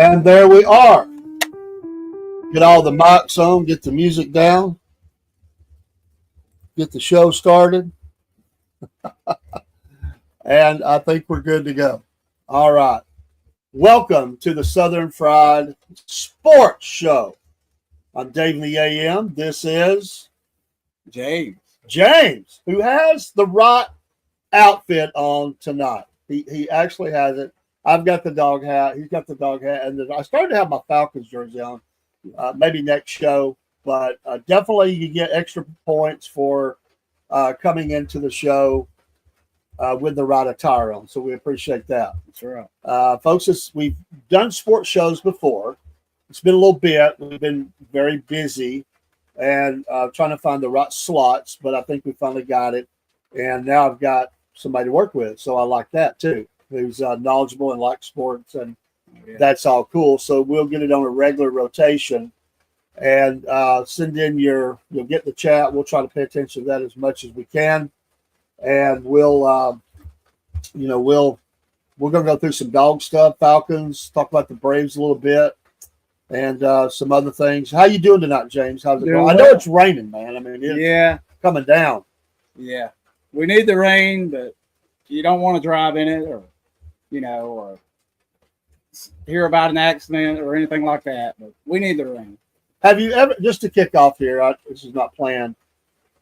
And there we are. Get all the mics on, get the music down, get the show started. And I think we're good to go. All right. Welcome to the Southern Fried Sports Show. I'm Dave in the AM. This is James, who has the right outfit on tonight. He actually has it. I've got the dog hat. He's got the dog hat. And I started to have my Falcons jersey on, maybe next show. But definitely you get extra points for coming into the show with the right attire on. So we appreciate that. That's right. Folks, we've done sports shows before. It's been a little bit. We've been very busy and trying to find the right slots, but I think we finally got it. And now I've got somebody to work with. So I like that too, who's knowledgeable and likes sports, and that's all cool. So we'll get it on a regular rotation and send in you'll get the chat. We'll try to pay attention to that as much as we can. And we're going to go through some dog stuff, Falcons, talk about the Braves a little bit, and some other things. How you doing tonight, James? How's it going? I know it's raining, man. I mean, it's coming down. Yeah. We need the rain, but you don't want to drive in it or hear about an accident or anything like that. But we need the rain. Have you ever, just to kick off here, this is not planned,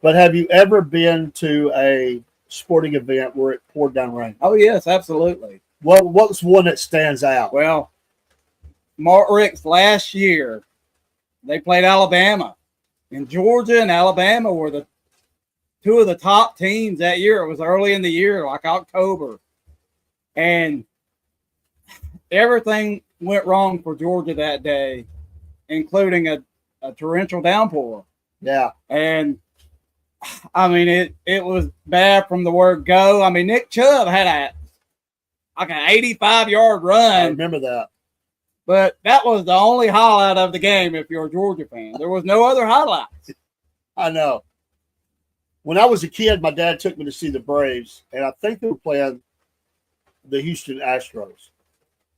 but have you ever been to a sporting event where it poured down rain? Oh, yes, absolutely. What's one that stands out? Well, Mark Rick's last year, they played Alabama. And Georgia and Alabama were the two of the top teams that year. It was early in the year, like October. And everything went wrong for Georgia that day, including a torrential downpour. Yeah. And I mean, it was bad from the word go. I mean, Nick Chubb had an 85-yard run. I remember that. But that was the only highlight of the game if you're a Georgia fan. There was no other highlights. I know. When I was a kid, my dad took me to see the Braves, and I think they were playing the Houston Astros.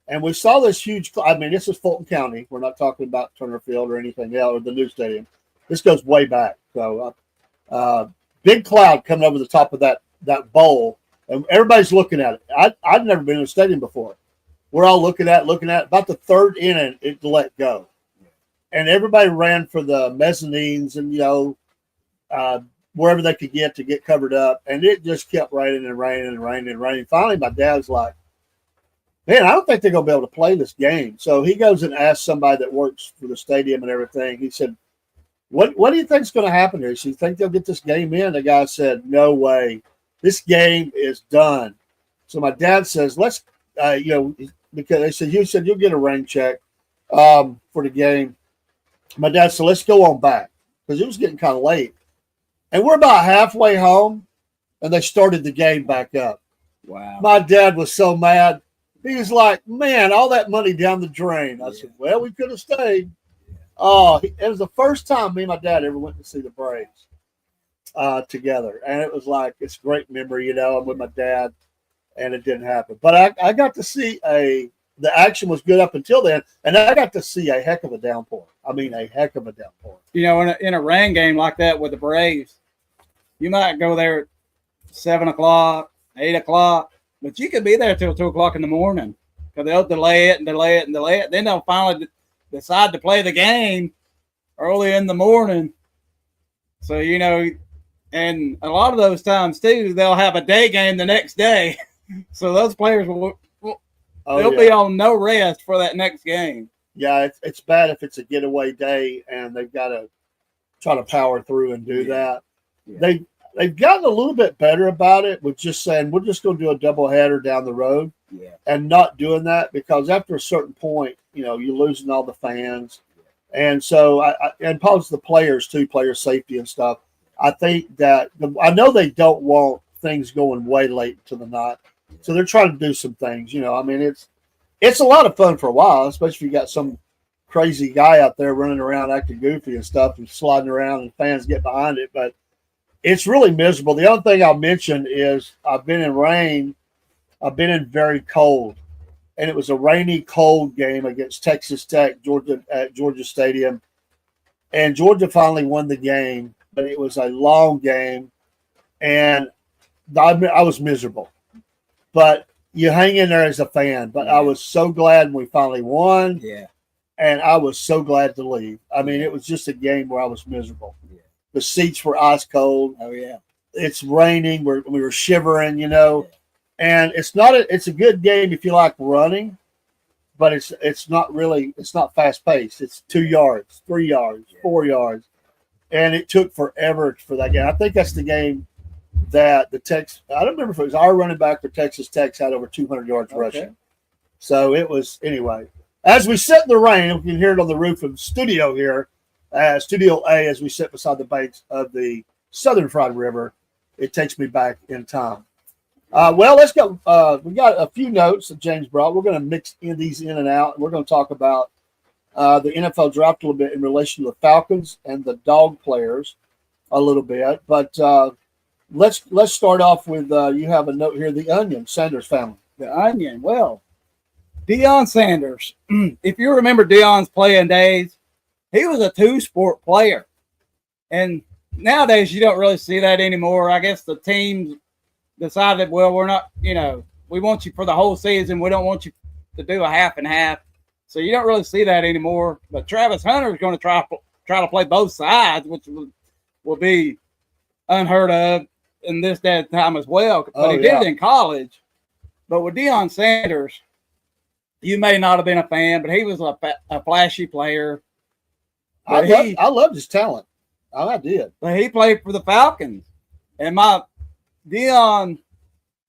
And we saw this huge – I mean, this is Fulton County. We're not talking about Turner Field or anything else, or the new stadium. This goes way back. So, big cloud coming over the top of that bowl, and everybody's looking at it. I'd never been in a stadium before. We're all looking at about the third inning, it let go. And everybody ran for the mezzanines and, wherever they could get to get covered up. And it just kept raining and raining and raining and raining. Finally, my dad's like, man, I don't think they're going to be able to play this game. So he goes and asks somebody that works for the stadium and everything. He said, what do you think is going to happen here? So you think they'll get this game in? The guy said, no way. This game is done. So my dad says, let's, because they said, you said you'll get a rain check for the game. My dad said, let's go on back because it was getting kind of late. And we're about halfway home, and they started the game back up. Wow. My dad was so mad. He was like, man, all that money down the drain. I said, well, we could have stayed. Oh, it was the first time me and my dad ever went to see the Braves together. And it was like, it's a great memory, I'm with my dad, and it didn't happen. But I got to see the action was good up until then, and I got to see a heck of a downpour. I mean, a heck of a downpour. In a rain game like that with the Braves, you might go there at 7 o'clock, 8 o'clock, but you could be there till 2 o'clock in the morning because they'll delay it and delay it and delay it. Then they'll finally decide to play the game early in the morning. So, and a lot of those times, too, they'll have a day game the next day. So those players they'll be on no rest for that next game. Yeah, it's bad if it's a getaway day and they've got to try to power through and do that. Yeah. They've gotten a little bit better about it with just saying we're just going to do a doubleheader down the road and not doing that because after a certain point, you're losing all the fans. And so, and probably the players too, player safety and stuff. I think that I know they don't want things going way late into the night. So they're trying to do some things, I mean, it's a lot of fun for a while, especially if you got some crazy guy out there running around acting goofy and stuff and sliding around and fans get behind it. But it's really miserable. The only thing I'll mention is I've been in rain. I've been in very cold. and it was a rainy, cold game against Texas Tech, Georgia at Georgia Stadium, and Georgia finally won the game, but it was a long game, and I was miserable. But you hang in there as a fan. But I was so glad we finally won. Yeah. And I was so glad to leave. I mean, it was just a game where I was miserable. Yeah. The seats were ice cold. Oh yeah. It's raining. We were shivering, you know. Yeah. And it's a good game if you like running, but it's not fast paced. It's 2 yards, 3 yards, 4 yards. And it took forever for that game. I think that's the game that I don't remember if it was our running back or Texas Tech had over 200 yards rushing. So it was, anyway. As we sit in the rain, we can hear it on the roof of the studio here, Studio A, as we sit beside the banks of the Southern Fried River. It takes me back in time. Well, let's go. We got a few notes that James brought. We're going to mix these in and out. We're going to talk about the NFL draft a little bit in relation to the Falcons and the dog players a little bit. But let's start off with you have a note here, the Onion, Sanders family. The Onion, well. Deion Sanders, if you remember Deion's playing days, he was a two-sport player. And nowadays you don't really see that anymore. I guess the teams decided, well, we're not, we want you for the whole season. We don't want you to do a half and half. So you don't really see that anymore. But Travis Hunter is going to try to play both sides, which will be unheard of in this day and time as well. But he did it in college. But with Deion Sanders, you may not have been a fan, but he was a flashy player. I loved his talent. I did. But he played for the Falcons. And my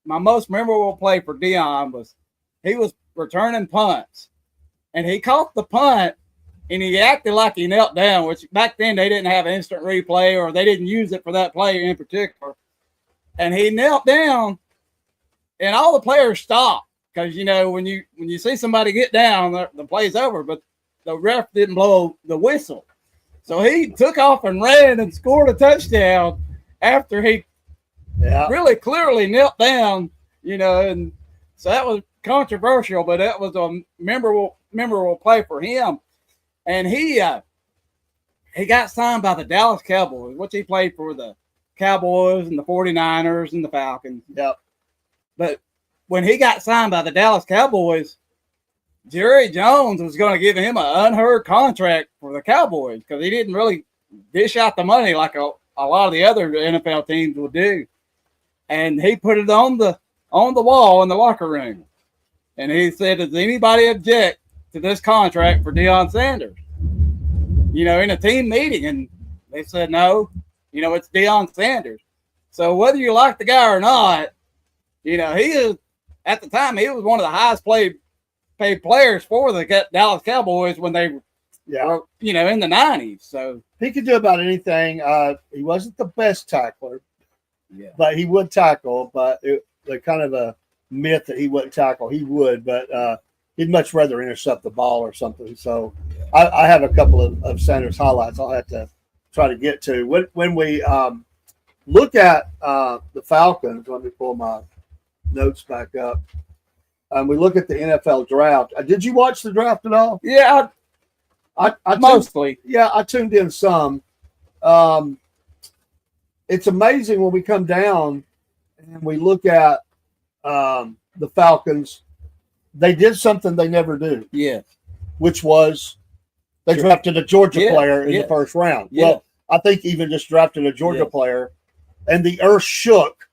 most memorable play for Deion was he was returning punts. And he caught the punt, and he acted like he knelt down, which back then they didn't have instant replay or they didn't use it for that play in particular. And he knelt down, and all the players stopped. Because, when you see somebody get down, the play's over, but the ref didn't blow the whistle. So he took off and ran and scored a touchdown after he really clearly knelt down, and so that was controversial, but that was a memorable play for him. And he got signed by the Dallas Cowboys, which he played for the Cowboys and the 49ers and the Falcons. Yep. But when he got signed by the Dallas Cowboys, Jerry Jones was going to give him an unheard contract for the Cowboys because he didn't really dish out the money like a lot of the other NFL teams would do. And he put it on the wall in the locker room. And he said, does anybody object to this contract for Deion Sanders? In a team meeting. And they said, no, it's Deion Sanders. So whether you like the guy or not, he is, at the time, he was one of the highest paid players for the Dallas Cowboys when they were, in the 90s. So he could do about anything. He wasn't the best tackler, but he would tackle. But the kind of a myth that he wouldn't tackle, he would, but he'd much rather intercept the ball or something. So I have a couple of Sanders highlights I'll have to try to get to. When we look at the Falcons, let me pull my notes back up. We look at the NFL draft. Did you watch the draft at all? Yeah, I mostly. I tuned in some. It's amazing when we come down and we look at the Falcons. They did something they never do. Yeah, which was they drafted a Georgia player in the first round. Yeah. Well, I think even just drafted a Georgia player, and the earth shook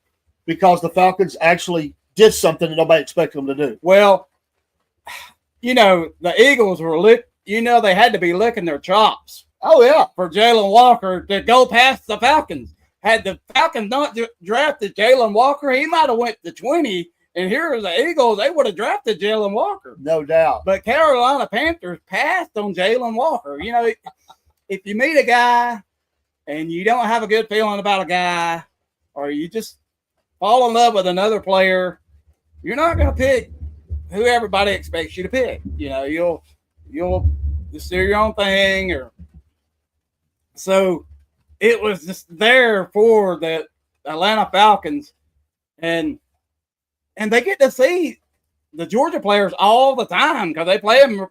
because the Falcons actually did something that nobody expected them to do. Well, the Eagles were they had to be licking their chops. Oh, yeah. For Jalen Walker to go past the Falcons. Had the Falcons not drafted Jalen Walker, he might have went to 20. And here are the Eagles, they would have drafted Jalen Walker. No doubt. But Carolina Panthers passed on Jalen Walker. If you meet a guy and you don't have a good feeling about a guy, or you just fall in love with another player, you're not going to pick who everybody expects you to pick. You'll just do your own thing. So it was just there for the Atlanta Falcons, and they get to see the Georgia players all the time because they play in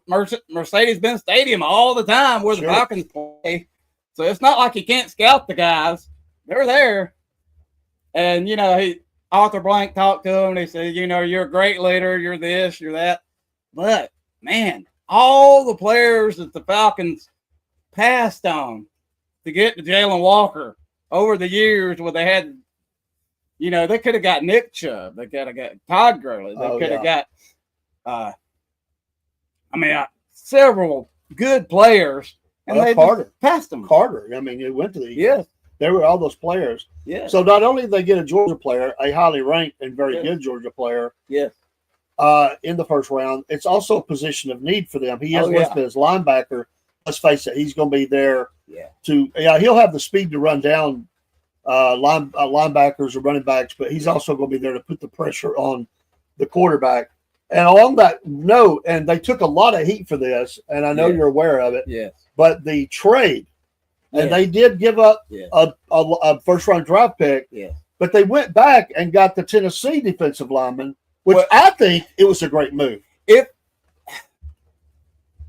Mercedes-Benz Stadium all the time where the Falcons play. So it's not like you can't scout the guys. They're there. And, Arthur Blank talked to him and he said, you're a great leader. You're this, you're that. But, man, all the players that the Falcons passed on to get to Jalen Walker over the years where they had, they could have got Nick Chubb. They could have got Todd Gurley. They could have got, several good players. And they passed them. Carter. It went to the Yes. There were all those players. Yes. So not only did they get a Georgia player, a highly ranked and very good Georgia player, yes, in the first round, it's also a position of need for them. He is listed as linebacker. Let's face it, he's going to be there. Yeah. He'll have the speed to run down linebackers or running backs, but he's also going to be there to put the pressure on the quarterback. And along that note, and they took a lot of heat for this, and I know you're aware of it. Yes. But the trade. And they did give up a first-round draft pick, but they went back and got the Tennessee defensive lineman, which I think it was a great move. If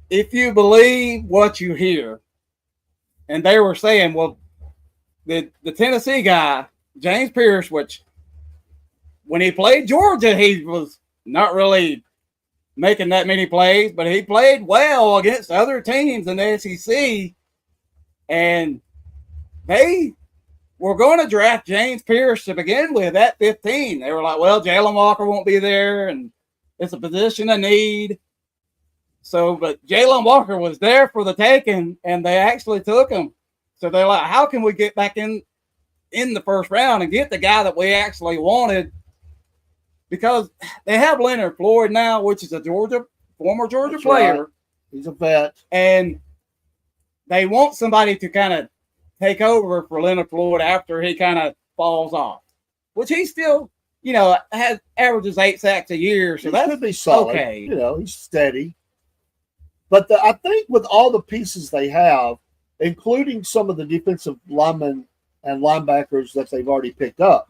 you believe what you hear, and they were saying, well, the Tennessee guy, James Pierce, which when he played Georgia, he was not really making that many plays, but he played well against other teams in the SEC. And they were going to draft James Pierce to begin with at 15. They were like, well, Jalen Walker won't be there, and it's a position of need. So, but Jalen Walker was there for the taking, and they actually took him. So they're like, how can we get back in the first round and get the guy that we actually wanted? Because they have Leonard Floyd now, which is a former Georgia player. Right. He's a vet. And they want somebody to kind of take over for Leonard Floyd after he kind of falls off, which he still, has averages 8 sacks a year. So that could be solid. Okay. He's steady. But I think with all the pieces they have, including some of the defensive linemen and linebackers that they've already picked up,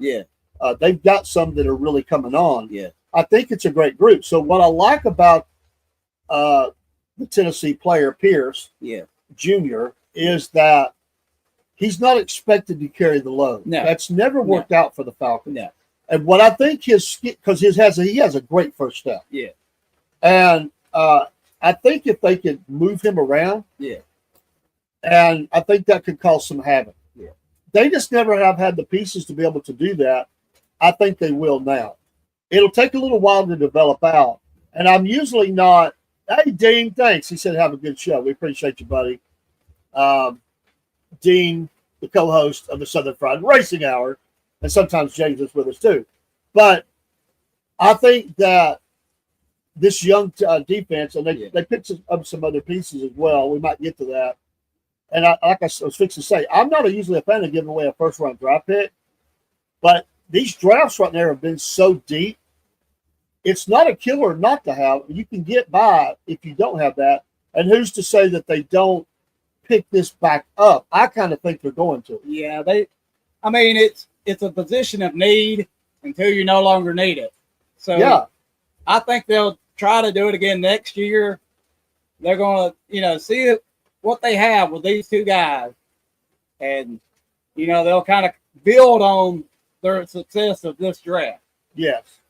they've got some that are really coming on. Yeah, I think it's a great group. So what I like about the Tennessee player Pierce, Jr., is that he's not expected to carry the load. No. That's never worked out for the Falcons. No. And what I think because he has a great first step. Yeah. And I think if they could move him around, and I think that could cause some havoc. Yeah. They just never have had the pieces to be able to do that. I think they will now. It'll take a little while to develop out. And I'm usually not, hey, Dean, thanks. He said, have a good show. We appreciate you, buddy. Dean, the co-host of the Southern Fried Racing Hour, and sometimes James is with us too. But I think that this young defense, and they picked up some other pieces as well. We might get to that. And like I was fixing to say, I'm not usually a fan of giving away a first-round draft pick, but these drafts right now have been so deep. It's not a killer not to have. You can get by if you don't have that. And who's to say that they don't pick this back up? I kind of think they're going to. Yeah, it's a position of need until you no longer need it. So I think they'll try to do it again next year. They're going to, see what they have with these two guys. And, they'll kind of build on their success of this draft. Yes.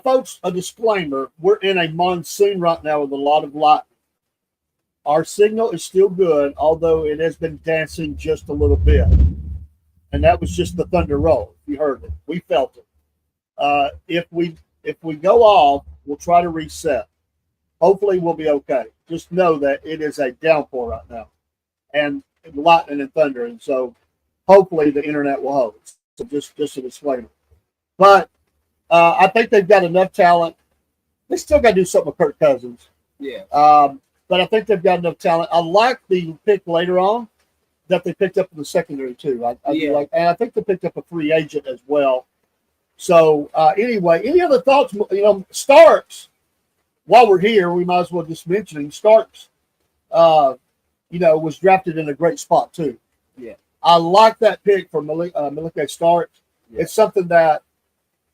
Folks, a disclaimer. We're in a monsoon right now with a lot of lightning. Our signal is still good, although it has been dancing just a little bit. And that was just the thunder roll. You heard it. We felt it. If we go off, we'll try to reset. Hopefully we'll be okay. Just know that it is a downpour right now. And lightning and thunder. And so hopefully the internet will hold. So just a disclaimer. But I think they've got enough talent. They still got to do something with Kirk Cousins. Yeah. But I think they've got enough talent. I like the pick later on that they picked up in the secondary too. And I think they picked up a free agent as well. So anyway, any other thoughts? Starks. While we're here, we might as well just mention him. Starks, was drafted in a great spot too. Yeah. I like that pick for Malika Starks. Yeah. It's something that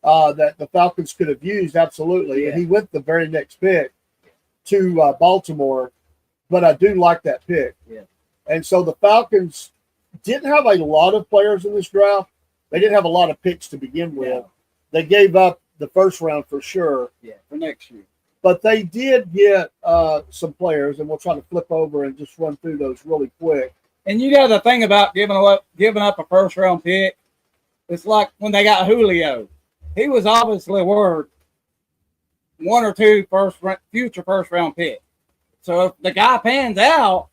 that the Falcons could have used, absolutely. Yeah. And he went the very next pick to Baltimore, but I do like that pick. Yeah. And so the Falcons didn't have a lot of players in this draft. They didn't have a lot of picks to begin with. No. They gave up the first round for sure. Yeah, for next year. But they did get some players, and we'll try to flip over and just run through those really quick. And you got the thing about giving up a first round pick. It's like when they got Julio. He was obviously worth 1 or 2 future first round picks. So if the guy pans out,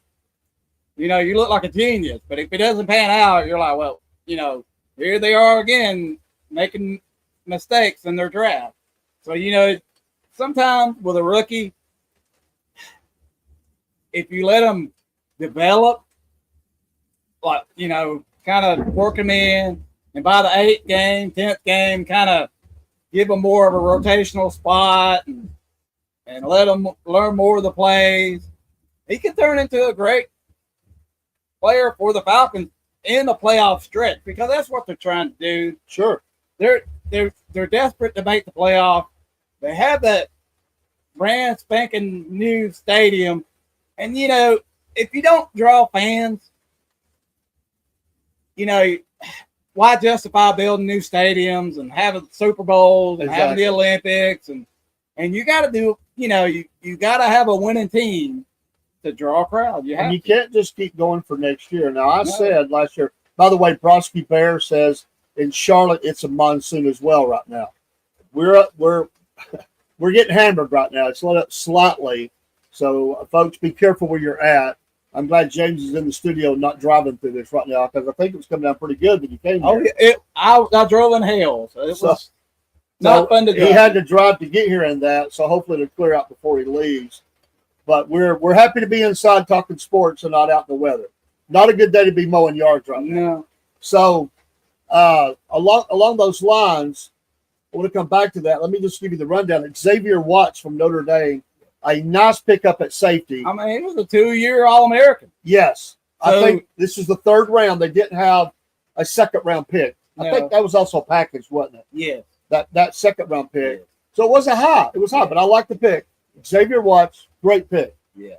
you look like a genius. But if he doesn't pan out, you're like, well, here they are again making mistakes in their draft. So, sometimes with a rookie, if you let them develop, like, kind of work them in, and by the 8th game, 10th game, kind of give them more of a rotational spot and let them learn more of the plays, he can turn into a great player for the Falcons in the playoff stretch, because that's what they're trying to do. Sure. They're desperate to make the playoff. They have that brand spanking new stadium. And, if you don't draw fans, why justify building new stadiums and having Super Bowls and having the Olympics? And you got to do, you got to have a winning team to draw a crowd. And you can't just keep going for next year. Now, I said last year, by the way, Brodsky Bear says in Charlotte it's a monsoon as well right now. We're getting hammered right now. It's let up slightly. So, folks, be careful where you're at. I'm glad James is in the studio and not driving through this right now, because I think it was coming down pretty good when you came here. I drove in hell, so it was not fun to drive. He had to drive to get here in that, so hopefully it'll clear out before he leaves. But we're happy to be inside talking sports and not out in the weather. Not a good day to be mowing yards right now. No. So along those lines, I want to come back to that. Let me just give you the rundown. Xavier Watts from Notre Dame, a nice pickup at safety. I mean, he was a 2-year All-American. Yes. I think this is the 3rd round. They didn't have a 2nd round pick. I think that was also packaged, wasn't it? Yes. That 2nd round pick. Yes. So it wasn't high. It was high, but I like the pick. Xavier Watts, great pick. Yeah.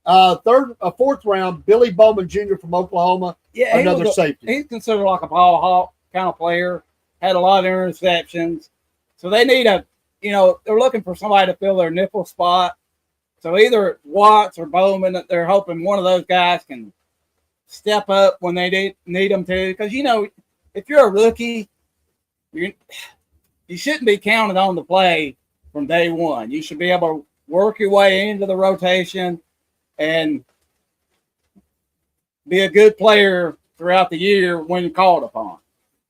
4th round, Billy Bowman Jr. from Oklahoma. Yeah, another safety. He's considered like a Paul Hawk kind of player. Had a lot of interceptions. So they need they're looking for somebody to fill their nickel spot. So either Watts or Bowman, they're hoping one of those guys can step up when they need them to. Because, if you're a rookie, you shouldn't be counted on to play from day one. You should be able to work your way into the rotation and be a good player throughout the year when called upon.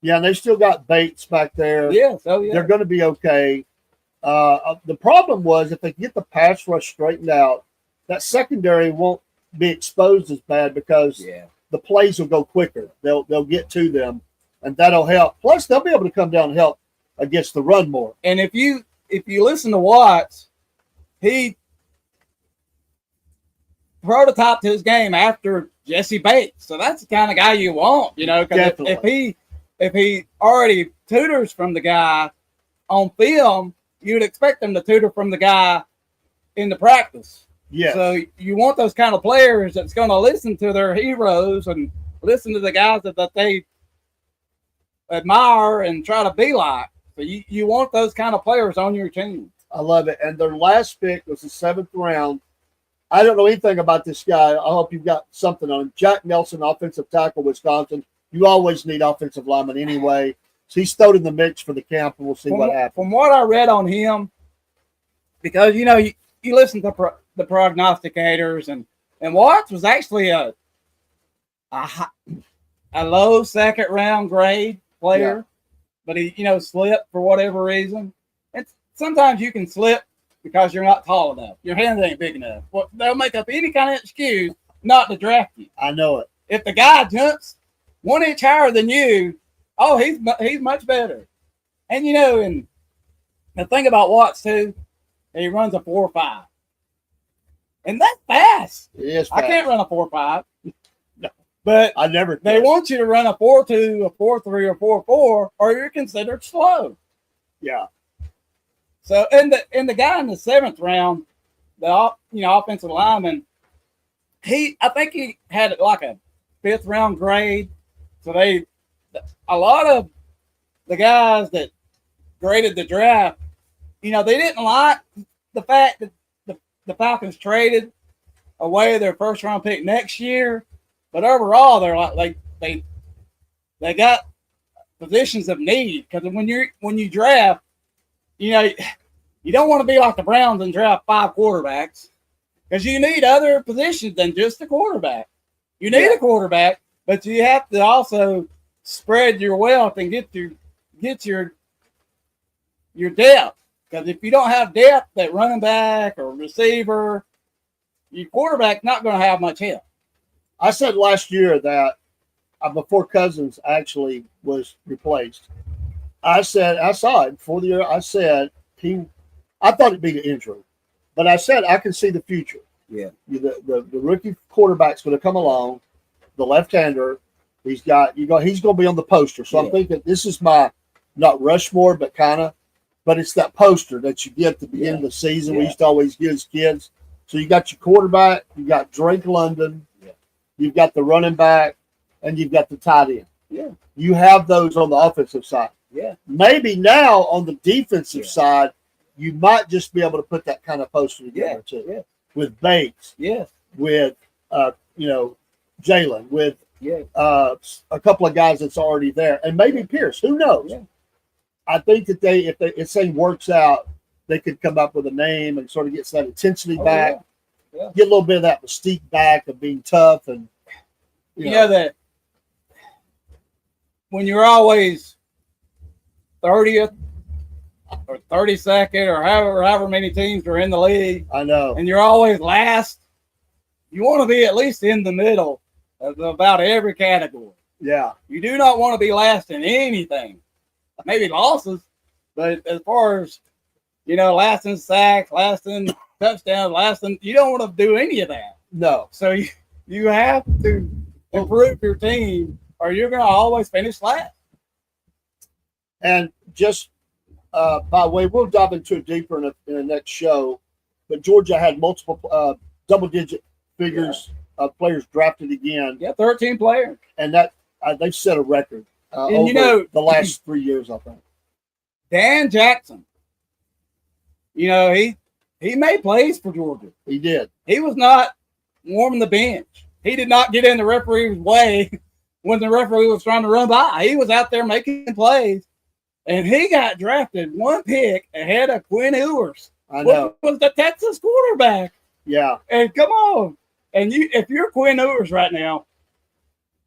Yeah, and they still got Bates back there. Yeah, so yeah. They're going to be okay. The problem was if they get the pass rush straightened out, that secondary won't be exposed as bad because the plays will go quicker. They'll get to them, and that'll help. Plus, they'll be able to come down and help against the run more. And if you listen to Watts, he prototyped his game after Jesse Bates. So that's the kind of guy you want, because if he already tutors from the guy on film, you'd expect him to tutor from the guy in the practice. Yeah. So you want those kind of players that's going to listen to their heroes and listen to the guys that they admire and try to be like. So you want those kind of players on your team. I love it. And their last pick was the 7th round. I don't know anything about this guy. I hope you've got something on him. Jack Nelson, offensive tackle, Wisconsin. You always need offensive linemen anyway. So he's thrown in the mix for the camp, and we'll see what happens. From what I read on him, because, you listen to the prognosticators, and Watts was actually a low 2nd round grade player, but he, slipped for whatever reason. And sometimes you can slip because you're not tall enough. Your hands ain't big enough. Well, they'll make up any kind of excuse not to draft you. I know it. If the guy jumps 1 inch higher than you, he's much better. And, and the thing about Watts, too, he runs a 4.5. And that's fast. It is fast. I can't run a 4.5. No. But I never they want you to run a 4.2, a 4.3, or 4.4, or you're considered slow. Yeah. So and the guy in the 7th round, the offensive lineman, I think he had like a 5th round grade. So a lot of the guys that graded the draft, they didn't like the fact that the Falcons traded away their 1st round pick next year, but overall they're like they got positions of need, because when you draft, you don't want to be like the Browns and draft 5 quarterbacks, because you need other positions than just the quarterback. You need a quarterback, but you have to also spread your wealth and get your depth. Because if you don't have depth at running back or receiver, your quarterback's not going to have much help. I said last year that before Cousins actually was replaced, I saw it before the year. I said I thought it'd be the injury, but I said I can see the future. Yeah, the rookie quarterback's going to come along, the left-hander. He's going to be on the poster. So I'm thinking this is my not Rushmore, but it's that poster that you get at the beginning of the season. We used to always give as kids. So you got your quarterback, you got Drake London, you've got the running back, and you've got the tight end. Yeah. You have those on the offensive side. Yeah. Maybe now on the defensive side, you might just be able to put that kind of poster together too. Yeah. With Bates. Yes. With Jalen. With a couple of guys that's already there, and maybe Pierce. Who knows? Yeah. I think that if this thing works out, they could come up with a name and sort of get that intensity back, get a little bit of that mystique back of being tough, and you know that when you're always 30th or 32nd or however many teams are in the league, I know, and you're always last, you want to be at least in the middle of about every category. Yeah. You do not want to be last in anything. Maybe losses, but as far as, last in sacks, last in touchdowns, you don't want to do any of that. No. So you have to improve your team, or you're going to always finish last. And just by the way, we'll dive into it deeper in the next show, but Georgia had multiple double-digit figures of players drafted again. Yeah, 13 players. And that they've set a record and over the last 3 years, I think. Dan Jackson, he made plays for Georgia. He did. He was not warming the bench. He did not get in the referee's way when the referee was trying to run by. He was out there making plays, and he got drafted 1 pick ahead of Quinn Ewers. I know. Who was the Texas quarterback. Yeah. And come on. And if you're Quinn Ewers right now,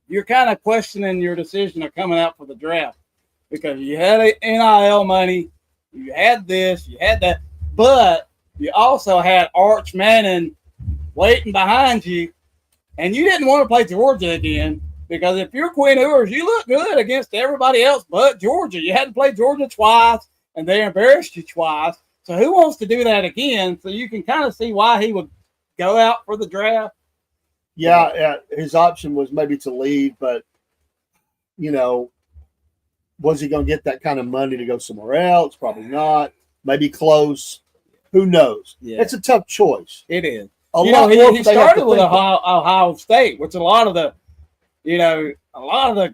you're kind of questioning your decision of coming out for the draft, because you had NIL money, you had this, you had that, but you also had Arch Manning waiting behind you, and you didn't want to play Georgia again, because if you're Quinn Ewers, you look good against everybody else but Georgia. You had to play Georgia twice, and they embarrassed you twice. So who wants to do that again? So you can kind of see why he would go out for the draft. Yeah, his option was maybe to leave, but, was he going to get that kind of money to go somewhere else? Probably not. Maybe close. Who knows? Yeah. It's a tough choice. It is. He started with Ohio State, which a lot of the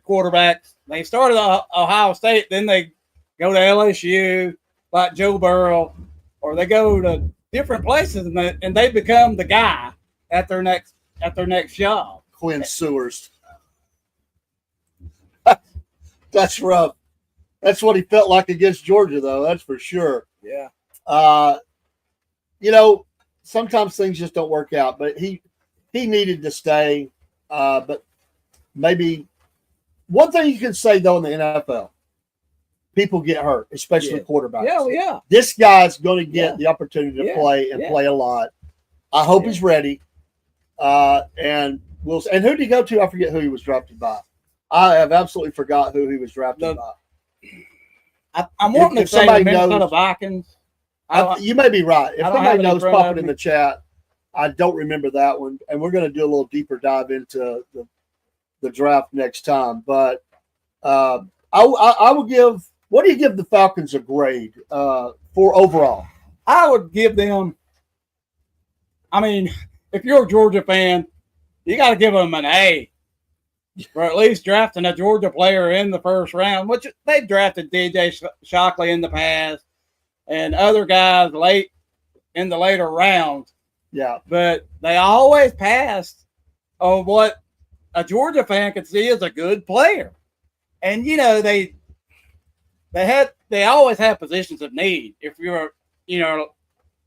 quarterbacks, they started at Ohio State, then they go to LSU, like Joe Burrow, or they go to different places, and they become the guy at their next job. Quinn Ewers. That's rough. That's what he felt like against Georgia, though. That's for sure. Yeah. Sometimes things just don't work out, but he needed to stay. But maybe one thing you can say, though, in the NFL, people get hurt, especially quarterbacks. Yeah. This guy's going to get the opportunity to play and play a lot. I hope he's ready. And who did he go to? I forget who he was drafted by. I have absolutely forgot who he was drafted by. I'm wanting to say the Minnesota Vikings. You may be right. If somebody knows, pop it in the chat. I don't remember that one, and we're going to do a little deeper dive into the draft next time. But I will give What do you give the Falcons a grade for overall? I would give them. I mean, if you're a Georgia fan, you got to give them an A for at least drafting a Georgia player in the first round, which they've drafted DJ Shockley in the past and other guys late in the later rounds. Yeah. But they always passed on what a Georgia fan could see as a good player. And, you know, they always have positions of need. If you're, you know,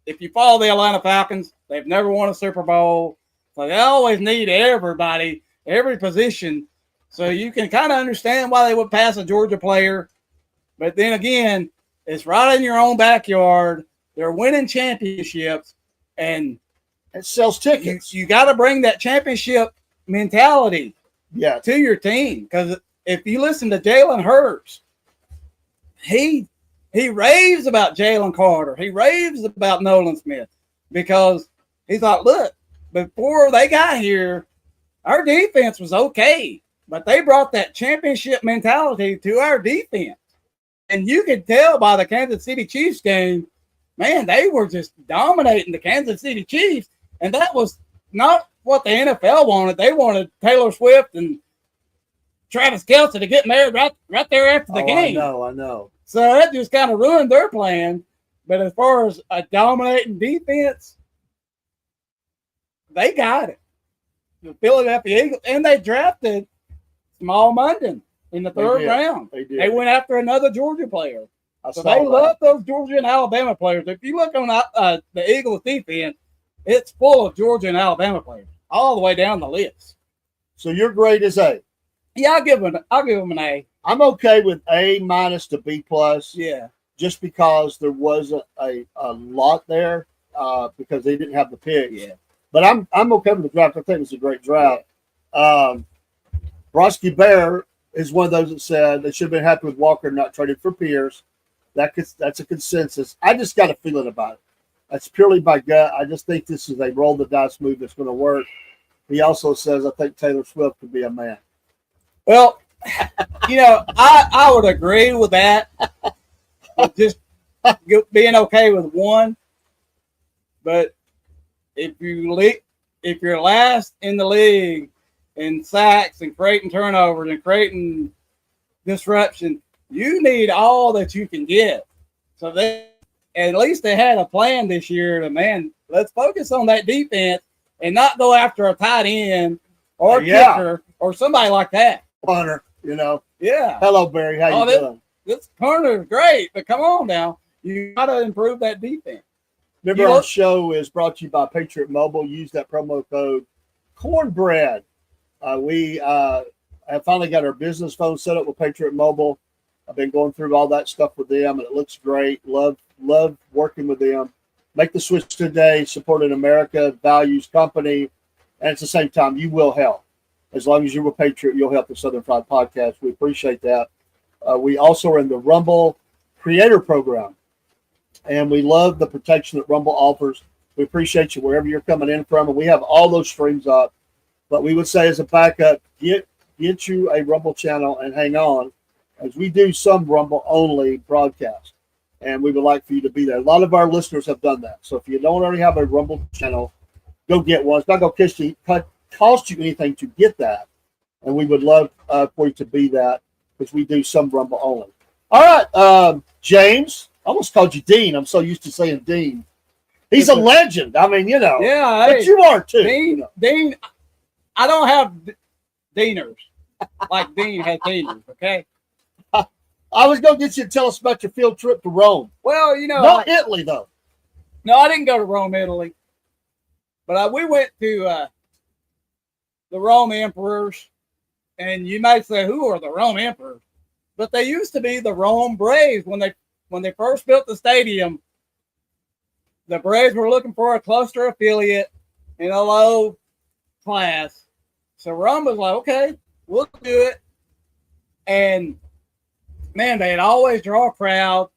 if you follow the Atlanta Falcons, they've never won a Super Bowl. So they always need everybody, every position. So you can kind of understand why they would pass a Georgia player. But then again, it's right in your own backyard. They're winning championships. And it sells tickets. You got to bring that championship mentality to your team. Because if you listen to Jalen Hurts, he raves about Jalen Carter. He raves about Nolan Smith because he's like, look, before they got here, our defense was okay, but they brought that championship mentality to our defense. And you could tell by the Kansas City Chiefs game, man, they were just dominating the Kansas City Chiefs. And that was not what the NFL wanted. They wanted Taylor Swift and Travis Kelce to get married right there after the game. I know. So that just kind of ruined their plan. But as far as a dominating defense, they got it. The Philadelphia Eagles, and they drafted Jamal Munden in the third round. They went after another Georgia player. So they love those Georgia and Alabama players. If you look on the Eagles defense, it's full of Georgia and Alabama players all the way down the list. So your grade is A. Yeah, I'll give them an A. I'm okay with A- to B+. Yeah. Just because there wasn't a lot there because they didn't have the picks. Yeah. But I'm okay with the draft. I think it was a great draft. Brodsky Bear is one of those that said they should have been happy with Walker not traded for Pierce. That's a consensus. I just got a feeling about it. That's purely by gut. I just think this is a roll the dice move that's going to work. He also says, I think Taylor Swift could be a man. Well, you know, I would agree with that. With just being okay with one. But if you're last in the league in sacks and creating turnovers and creating disruption, you need all that you can get. So at least they had a plan this year to, man, let's focus on that defense and not go after a tight end or a kicker or somebody like that. Punter, you know. Yeah. Hello, Barry. How you doing? This punter is great, but come on now. You got to improve that defense. Remember, our show is brought to you by Patriot Mobile. Use that promo code Cornbread. We have finally got our business phone set up with Patriot Mobile. I've been going through all that stuff with them, and it looks great. Love working with them. Make the switch today. Support an America values company, and at the same time, you will help. As long as you're with Patriot, you'll help the Southern Fried Podcast. We appreciate that. We also are in the Rumble Creator Program, and we love the protection that Rumble offers. We appreciate you wherever you're coming in from, and we have all those streams up. But we would say as a backup, get you a Rumble channel and hang on, as we do some Rumble-only broadcasts, and we would like for you to be there. A lot of our listeners have done that. So if you don't already have a Rumble channel, go get one. It's not going to cost you anything to get that, and we would love for you to be that, because we do some Rumble only. All right, James. I almost called you Dean. I'm so used to saying Dean. He's a legend. I mean, you know. Yeah. But you are too. Dean, you know. Dean, I don't have Deaners like Dean has Deaners, okay? I was going to get you to tell us about your field trip to Rome. Well, you know. Not Italy, though. No, I didn't go to Rome, Italy. But we went to the Rome Emperors. And you might say, who are the Rome Emperors? But they used to be the Rome Braves. When they first built the stadium, the Braves were looking for a cluster affiliate in a low class. So Rome was like, okay, we'll do it. And, man, they'd always draw a crowd.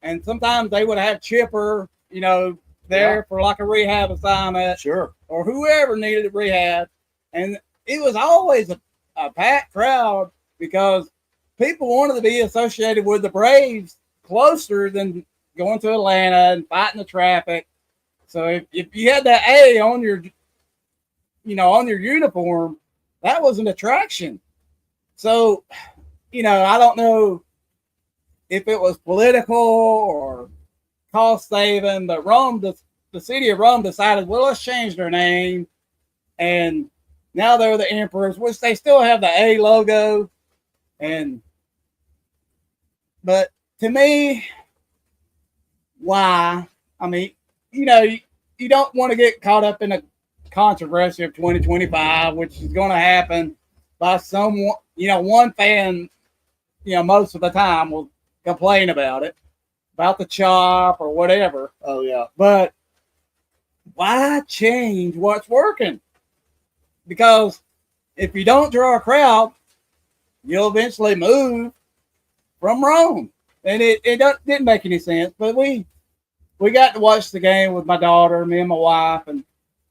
And sometimes they would have Chipper, you know, there for like a rehab assignment. Sure. Or whoever needed a rehab. And it was always a packed crowd because people wanted to be associated with the Braves closer than going to Atlanta and fighting the traffic. So if you had that A on your, on your uniform, that was an attraction. So, I don't know if it was political or cost saving, but the city of Rome decided, well, let's change their name. And now they're the Emperors, which they still have the A logo. But to me, why? I mean, you don't want to get caught up in the controversy of 2025, which is going to happen by someone, one fan, most of the time will complain about the chop or whatever. Oh, yeah. But why change what's working? Because if you don't draw a crowd, you'll eventually move from Rome. And it didn't make any sense. But we got to watch the game with my daughter, me and my wife,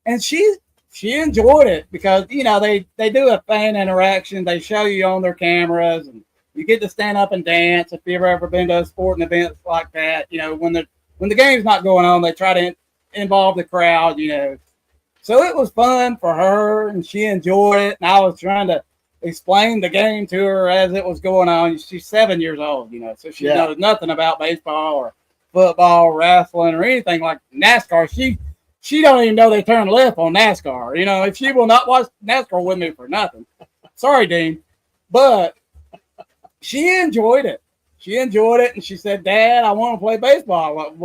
and she enjoyed it because, they do a fan interaction. They show you on their cameras, and you get to stand up and dance. If you've ever been to a sporting event like that, when the game's not going on, they try to involve the crowd, So it was fun for her, and she enjoyed it. And I was trying to explain the game to her as it was going on. She's 7 years old, so she knows nothing about baseball or football, wrestling, or anything like NASCAR. She don't even know they turn left on NASCAR. If she will not watch NASCAR with me for nothing. Sorry, Dean. But she enjoyed it. She enjoyed it, and she said, Dad, I want to play baseball.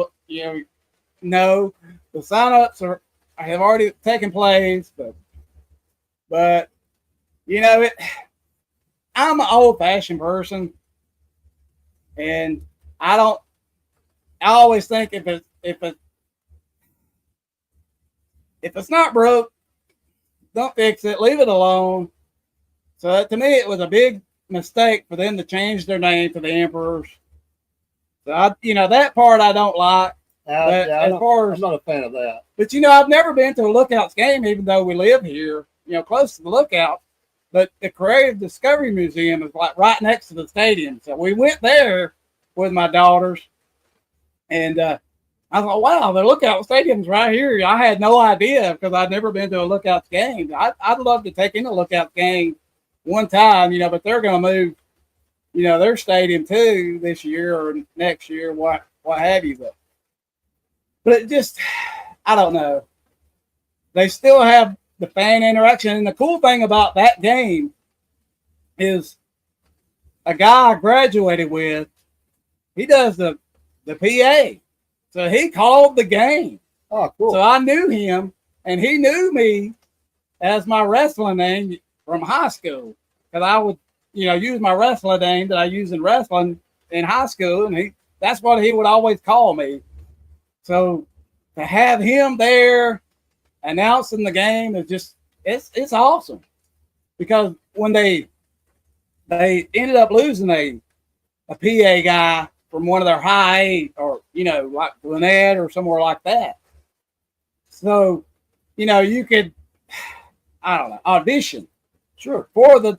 No, the sign-ups have already taken place, but I'm an old-fashioned person, and I always think if it's not broke, don't fix it, leave it alone. So to me, it was a big mistake for them to change their name to the Emperors. So that part I don't like. I'm not a fan of that. But I've never been to a Lookouts game, even though we live here, close to the Lookout. But the Creative Discovery Museum is like right next to the stadium. So we went there with my daughters, and I thought, wow, the Lookout Stadium's right here. I had no idea because I'd never been to a Lookouts game. I'd love to take in a Lookouts game one time, but they're going to move, their stadium too this year or next year, what have you. But it just, I don't know. They still have the fan interaction. And the cool thing about that game is a guy I graduated with, he does the PA. So he called the game. Oh, cool. So I knew him, and he knew me as my wrestling name from high school. Because I would, use my wrestling name that I use in wrestling in high school, and that's what he would always call me. So to have him there announcing the game is just it's awesome. Because when they ended up losing a PA guy from one of their high eight or like Gwinnett or somewhere like that. So, you could audition sure for the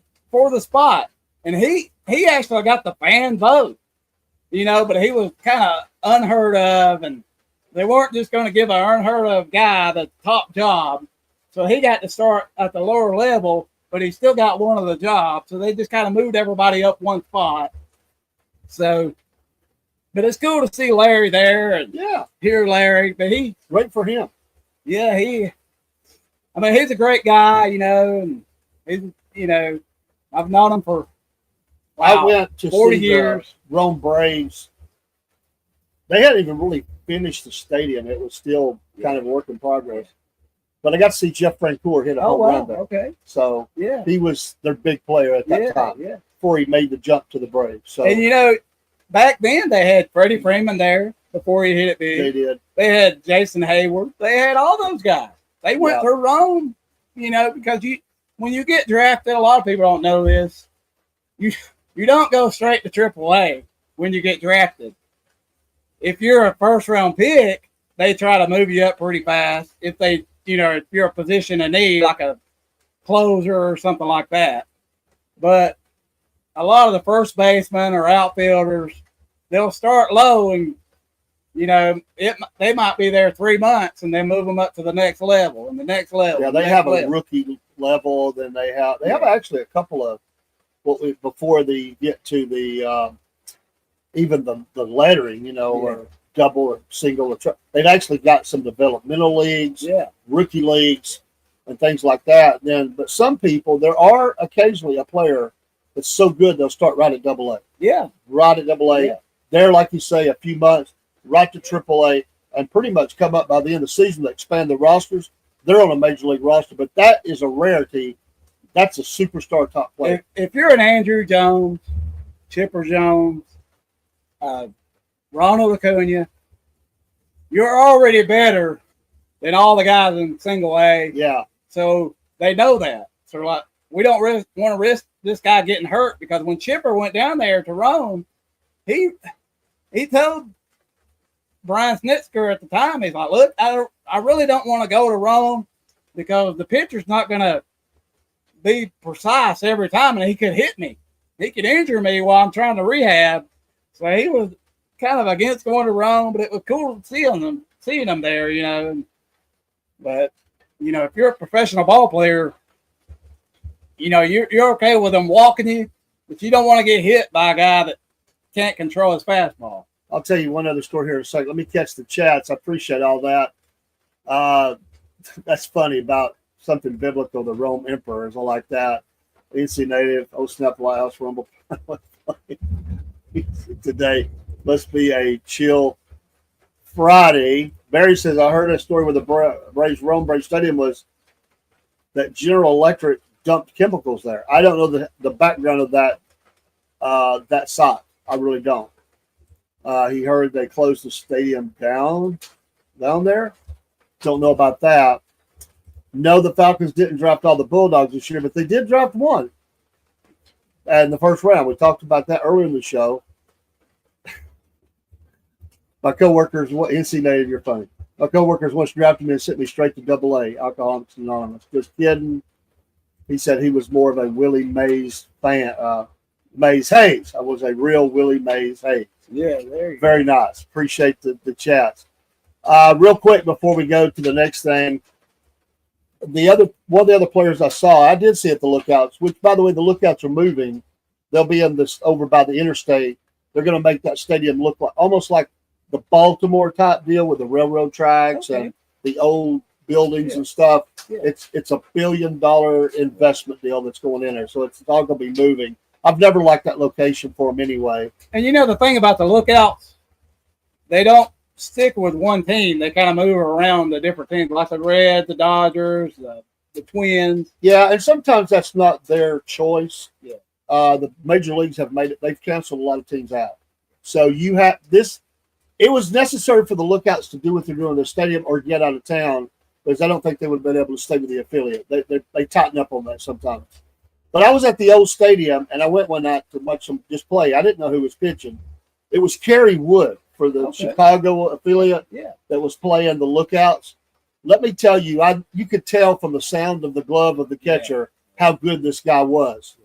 spot. And he actually got the fan vote. But he was kind of unheard of, and they weren't just going to give an unheard of guy the top job. So he got to start at the lower level, but he still got one of the jobs. So they just kind of moved everybody up one spot. So, but it's cool to see Larry there and hear Larry. But great for him. Yeah, he's a great guy, and he's, I've known him for I went to 40 see years. The Rome Braves. They hadn't even really finished the stadium. It was still kind of a work in progress. But I got to see Jeff Francoeur hit a home run there. Okay. So he was their big player at that time before he made the jump to the Braves. So and back then they had Freddie Freeman there before he hit it big. They did. They had Jason Hayward. They had all those guys. They went through Rome, because when you get drafted, a lot of people don't know this. You don't go straight to AAA when you get drafted. If you're a first round pick, they try to move you up pretty fast. If if you're a position in need, like a closer or something like that. But a lot of the first basemen or outfielders, they'll start low and, they might be there 3 months and then move them up to the next level and the next level. Yeah, they have a rookie level. Then they have actually a couple of before they get to the even the lettering, or double or single or they've actually got some developmental leagues, rookie leagues, and things like that. But some people, there are occasionally a player that's so good they'll start right at AA. Yeah, right at AA. Yeah. They're, like you say, a few months right to AAA, and pretty much come up by the end of the season. They expand the rosters. They're on a major league roster, but that is a rarity. That's a superstar top player. If you're an Andrew Jones, Chipper Jones, Ronald Acuna, you're already better than all the guys in single A. Yeah. So they know that. So like, we don't want to risk this guy getting hurt, because when Chipper went down there to Rome, he told Brian Snitker at the time, he's like, look, I really don't want to go to Rome because the pitcher's not going to be precise every time, and he could hit me. He could injure me while I'm trying to rehab. So he was kind of against going to Rome, but it was cool seeing them there, But, if you're a professional ball player, you're okay with them walking you, but you don't want to get hit by a guy that can't control his fastball. I'll tell you one other story here in a second. Let me catch the chats. I appreciate all that. That's funny about something biblical, the Rome emperors, all like that. NC native, oh snap, White House Rumble. Today must be a chill Friday. Barry says, I heard a story with the Rome Braves Stadium was that General Electric dumped chemicals there. I don't know the background of that site. I really don't. He heard they closed the stadium down there. Don't know about that. No, the Falcons didn't draft all the Bulldogs this year, but they did draft one in the first round. We talked about that earlier in the show. My coworkers, NC native, you're funny. My coworkers once drafted me and sent me straight to AA, Alcoholics Anonymous. Just kidding. He said he was more of a Willie Mays fan. Mays Hayes. I was a real Willie Mays Hayes. Yeah, there you go. Very nice. Appreciate the chats. Real quick before we go to the next thing, one of the other players I saw, I did see at the Lookouts, which, by the way, the Lookouts are moving. They'll be in this over by the interstate. They're going to make that stadium look almost like the Baltimore type deal with the railroad tracks and the old buildings and stuff. Yeah. It's a $1 billion investment deal that's going in there. So it's all going to be moving. I've never liked that location for them anyway. And the thing about the Lookouts, they don't stick with one team. They kind of move around the different teams, like the Reds, the Dodgers, the Twins. Yeah, and sometimes that's not their choice. Yeah. The major leagues have made it. They've canceled a lot of teams out. So you have this. It was necessary for the Lookouts to do what they're doing in the stadium or get out of town, because I don't think they would have been able to stay with the affiliate. They tighten up on that sometimes. But I was at the old stadium, and I went one night to watch them just play. I didn't know who was pitching. It was Kerry Wood for the Chicago affiliate that was playing the Lookouts. Let me tell you, you could tell from the sound of the glove of the catcher how good this guy was.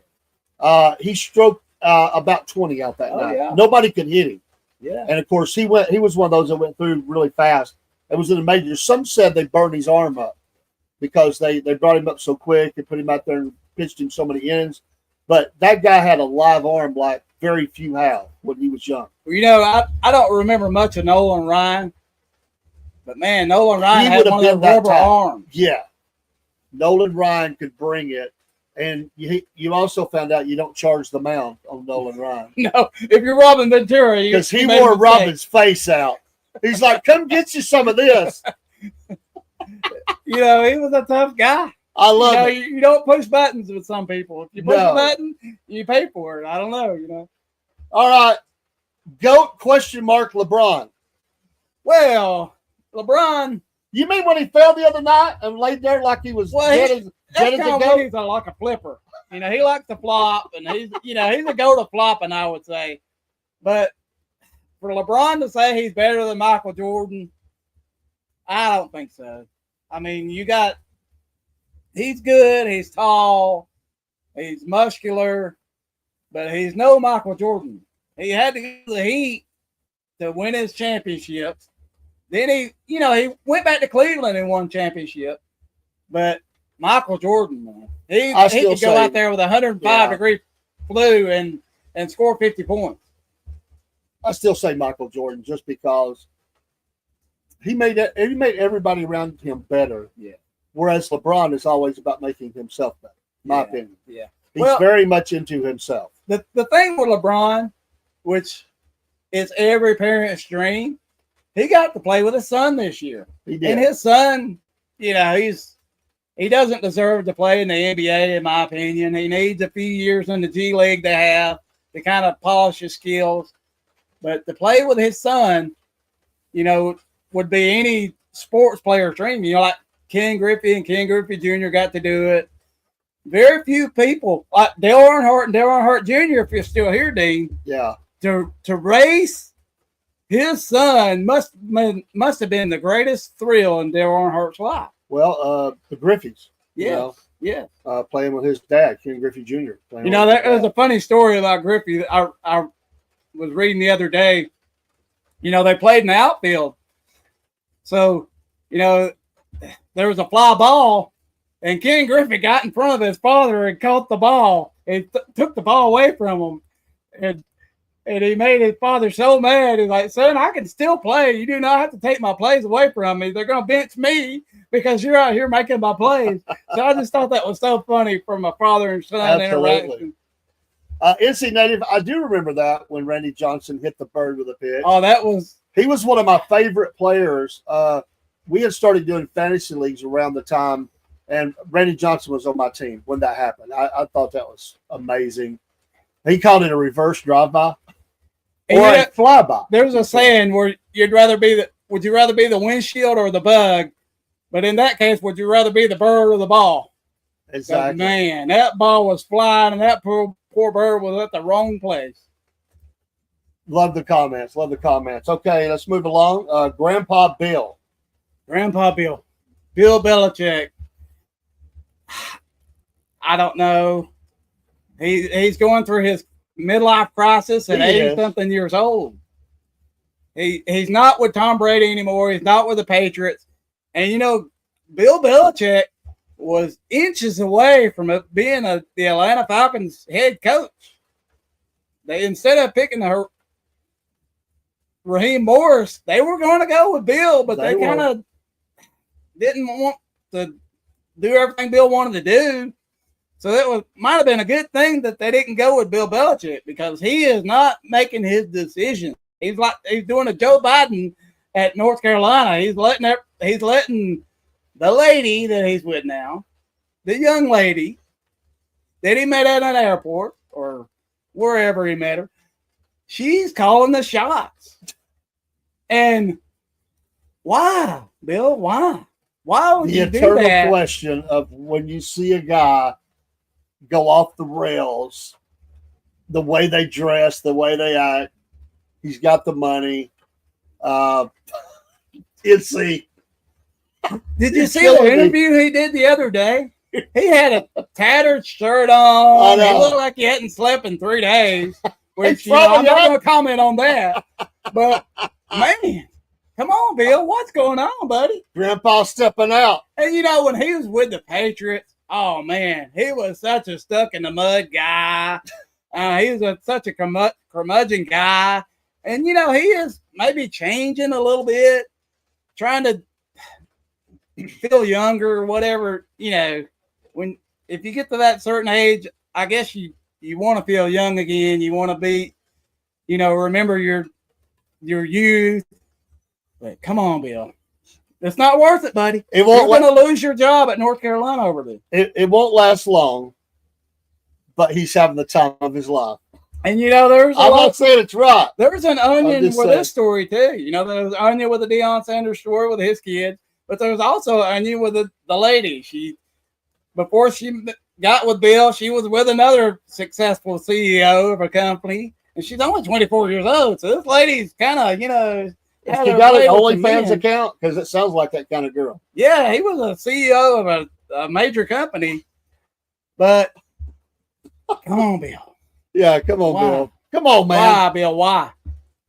He stroked about 20 out that night. Yeah. Nobody could hit him. Yeah. And, of course, he was one of those that went through really fast. It was in the majors. Some said they burned his arm up because they brought him up so quick. They put him out there and pitched him so many innings. But that guy had a live arm like very few have when he was young. Well, I don't remember much of Nolan Ryan. But, man, Nolan Ryan had one of those rubber arms. Yeah. Nolan Ryan could bring it. And you also found out you don't charge the mound on Nolan Ryan. No, if you're Robin Ventura. Because he wore Robin's face out. He's like, come get you some of this. He was a tough guy. I love it. You don't push buttons with some people. If you push a button, you pay for it. I don't know, All right. GOAT ? LeBron. Well, LeBron. You mean when he fell the other night and laid there like he was dead as a goat? He's like a flipper. He likes to flop, and he's a goat of flopping, I would say. But for LeBron to say he's better than Michael Jordan, I don't think so. I mean, he's good, he's tall, he's muscular, but he's no Michael Jordan. He had to get the Heat to win his championships. Then he went back to Cleveland and won championship. But Michael Jordan, man, he could go out there with 105-degree flu and score 50 points. I still say Michael Jordan just because he made everybody around him better. Yeah. Whereas LeBron is always about making himself better, my opinion. Yeah. He's very much into himself. The thing with LeBron, which is every parent's dream, he got to play with his son this year. He did. And his son, he doesn't deserve to play in the NBA, in my opinion. He needs a few years in the G League to kind of polish his skills. But to play with his son, would be any sports player's dream. Like Ken Griffey and Ken Griffey Jr. got to do it. Very few people, like Dale Earnhardt and Dale Earnhardt Jr., if you're still here, Dean. Yeah. To race his son must have been the greatest thrill in Dale Earnhardt's life. Well, the Griffeys. Yeah. Playing with his dad, Ken Griffey Jr. There was a funny story about Griffey that I was reading the other day. They played in the outfield. So, there was a fly ball, and Ken Griffey got in front of his father and caught the ball and took the ball away from him. And he made his father so mad. He's like, son, I can still play. You do not have to take my plays away from me. They're going to bench me because you're out here making my plays. So I just thought that was so funny from a father and son interaction. NC Native, I do remember that when Randy Johnson hit the bird with a pitch. Oh, he was one of my favorite players. We had started doing fantasy leagues around the time, and Randy Johnson was on my team when that happened. I thought that was amazing. He called it a reverse drive-by or a flyby. There's a saying where would you rather be the windshield or the bug? But in that case, would you rather be the bird or the ball? Exactly. Man, that ball was flying, and that poor bird was at the wrong place. Love the comments. Okay, let's move along. Grandpa Bill. Bill Belichick. I don't know. He's going through his midlife crisis at 80-something years old. He's not with Tom Brady anymore. He's not with the Patriots. And, Bill Belichick was inches away from being the Atlanta Falcons head coach. They, instead of picking Raheem Morris, they were going to go with Bill, but they kind of didn't want to do everything Bill wanted to do. So it might have been a good thing that they didn't go with Bill Belichick, because he is not making his decision. He's doing a Joe Biden at North Carolina. He's letting the lady that he's with now, the young lady that he met at an airport or wherever he met her, she's calling the shots. And why, Bill? Why? Why would you do that? The eternal question of when you see a guy go off the rails, the way they dress, the way they act, he's got the money. Did you see the interview he did the other day? He had a tattered shirt on. He looked like he hadn't slept in 3 days. Which, I'm not going to comment on that. But, man, come on, Bill. What's going on, buddy? Grandpa stepping out. And, when he was with the Patriots, oh, man, he was such a stuck-in-the-mud guy. He was such a curmudgeon guy. And, he is maybe changing a little bit, trying to feel younger or whatever. If you get to that certain age, I guess you want to feel young again. You want to be, remember your youth. But come on, Bill. It's not worth it, buddy. You're going to lose your job at North Carolina over this. It won't last long, but he's having the time of his life. And, I'm not saying it's right. There's an onion with this story, too. There's an onion with the Deion Sanders story with his kids. But there's also an onion with the lady. Before she got with Bill, she was with another successful CEO of a company. And she's only 24 years old. So this lady's kind of, She got an OnlyFans account? Because it sounds like that kind of girl. Yeah, he was a CEO of a major company. But come on, Bill. Yeah, come on, Why? Bill. Come on, man. Why, Bill? Why?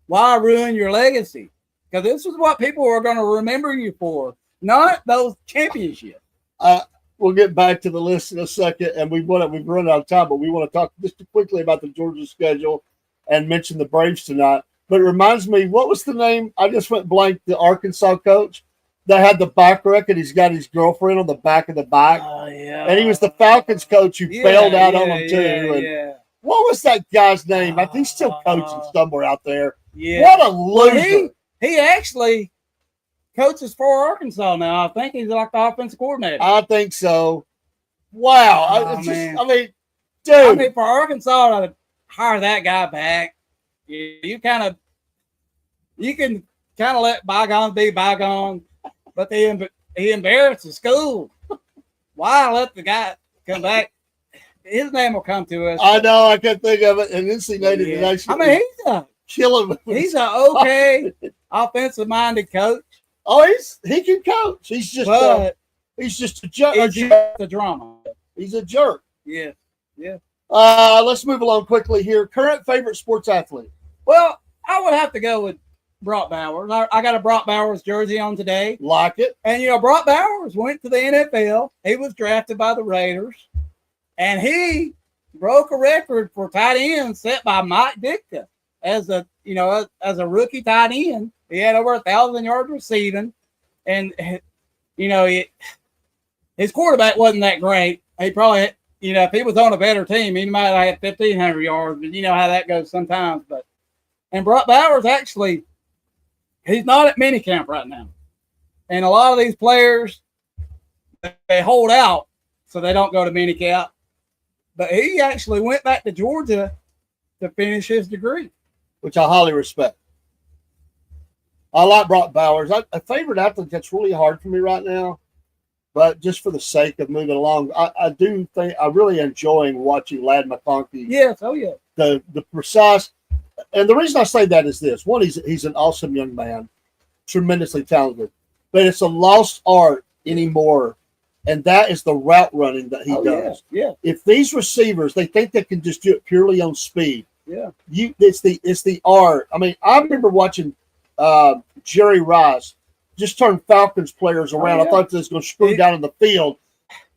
Why ruin your legacy? Because this is what people are going to remember you for, not those championships. We'll get back to the list in a second, and we've run out of time, but we want to talk just quickly about the Georgia schedule and mention the Braves tonight. But it reminds me, what was the name? I just went blank. The Arkansas coach that had the back wreck, and he's got his girlfriend on the back of the bike. Oh, yeah. And he was the Falcons coach who bailed out on him, too. Yeah. What was that guy's name? I think he's still coaching somewhere out there. Yeah. What a loser. He actually coaches for Arkansas now. I think he's like the offensive coordinator. I think so. Wow. Oh, man. Dude. For Arkansas to hire that guy back, you can kind of let bygones be bygones, but he embarrassed the school. Why let the guy come back? His name will come to us. I know. I can't think of it. And NC Native is actually. I mean, he's an okay offensive-minded coach. Oh, he can coach. He's just a jerk. The drama. He's a jerk. Yeah. Let's move along quickly here. Current favorite sports athlete? Well, I would have to go with Brock Bowers. I got a Brock Bowers jersey on today. Like it. And, Brock Bowers went to the NFL. He was drafted by the Raiders. And he broke a record for tight end set by Mike Ditka as a rookie tight end. He had over 1,000 yards receiving. And, his quarterback wasn't that great. He probably, if he was on a better team, he might have had 1,500 yards. But you know how that goes sometimes. And Brock Bowers actually, he's not at minicamp right now. And a lot of these players, they hold out so they don't go to minicamp. But he actually went back to Georgia to finish his degree, which I highly respect. I like Brock Bowers. A favorite athlete that's really hard for me right now, but just for the sake of moving along, I do think I really enjoying watching Ladd McConkey. Yes, oh yeah. The precise, and the reason I say that is this: one, he's an awesome young man, tremendously talented, but it's a lost art anymore. And that is the route running that he does. Yeah. If these receivers, they think they can just do it purely on speed. Yeah. It's the art. I mean, I remember watching Jerry Rice just turn Falcons players around. I thought they was going to screw down in the field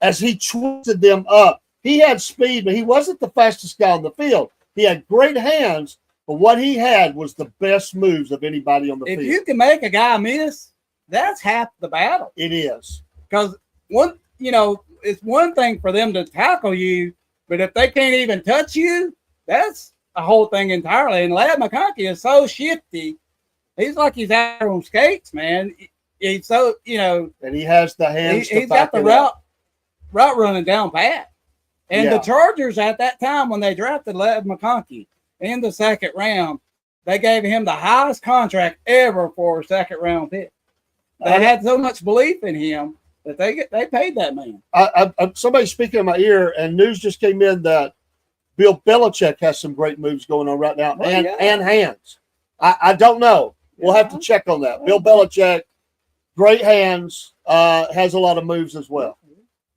as he twisted them up. He had speed, but he wasn't the fastest guy on the field. He had great hands, but what he had was the best moves of anybody on the field. If you can make a guy miss, that's half the battle. It is. Because it's one thing for them to tackle you, but if they can't even touch you, that's a whole thing entirely. And Ladd McConkey is so shifty. He's like he's out on skates, man. He's so, and he has the hands. He's got the route running down pat. And the Chargers at that time, when they drafted Ladd McConkey in the second round, they gave him the highest contract ever for a second round pick. They had so much belief in him that they paid that man. Somebody's speaking in my ear, and news just came in that Bill Belichick has some great moves going on right now, and hands. I don't know. We'll have to check on that. Bill Belichick, great hands, has a lot of moves as well.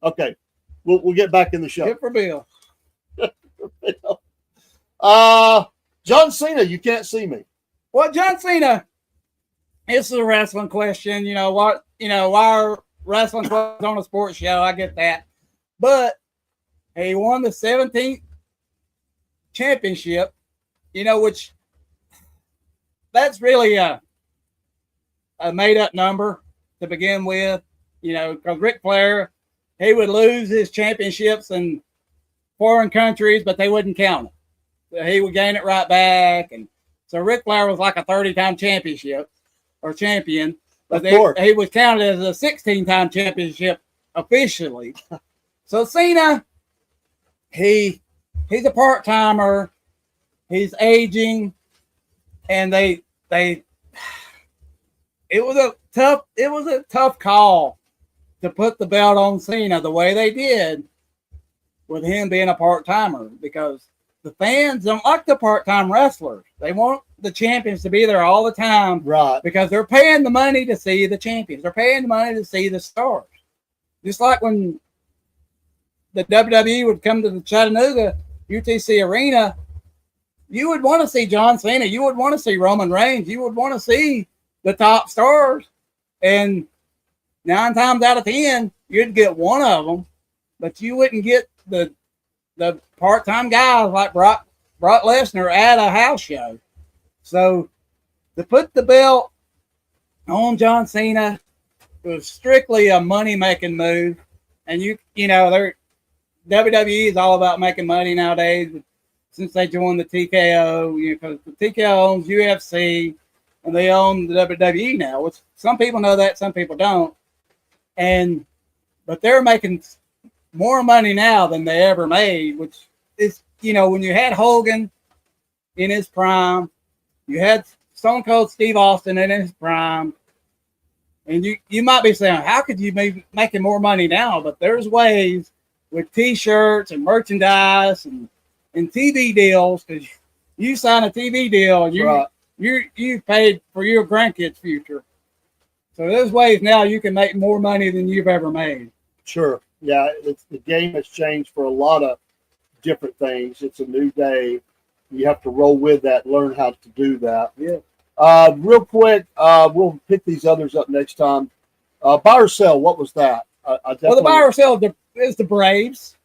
Okay, we'll get back in the show. Good for Bill. John Cena, you can't see me. Well, John Cena, this is a wrestling question. Why are wrestling questions on a sports show? I get that. But he won the 17th championship, which that's really a made-up number to begin with, because Ric Flair, he would lose his championships in foreign countries, but they wouldn't count it. So he would gain it right back. And so Ric Flair was like a 30-time champion, but he was counted as a 16-time championship officially. So Cena, he's a part-timer. He's aging, and it was a tough call to put the belt on Cena the way they did with him being a part-timer, because the fans don't like the part-time wrestlers. They want the champions to be there all the time, right? Because they're paying the money to see the champions. They're paying the money to see the stars. Just like when the WWE would come to the Chattanooga UTC Arena you would want to see John Cena. You would want to see Roman Reigns. You would want to see the top stars. And 9 times out of 10, you'd get one of them, but you wouldn't get the part-time guys like Brock Lesnar at a house show. So to put the belt on John Cena was strictly a money-making move. And WWE is all about making money nowadays since they joined the TKO, because the TKO owns UFC and they own the WWE now, which some people know that, some people don't. But they're making more money now than they ever made, which is, when you had Hogan in his prime, you had Stone Cold Steve Austin in his prime, and you might be saying, how could you be making more money now? But there's ways with T-shirts and merchandise and TV deals, because you sign a TV deal and you paid for your grandkids' future. So there's ways now you can make more money than you've ever made. Sure. Yeah, the game has changed for a lot of different things. It's a new day. You have to roll with that, learn how to do that. Yeah. Real quick, we'll pick these others up next time. Buy or sell, what was that? Well, the buy or sell is the Braves.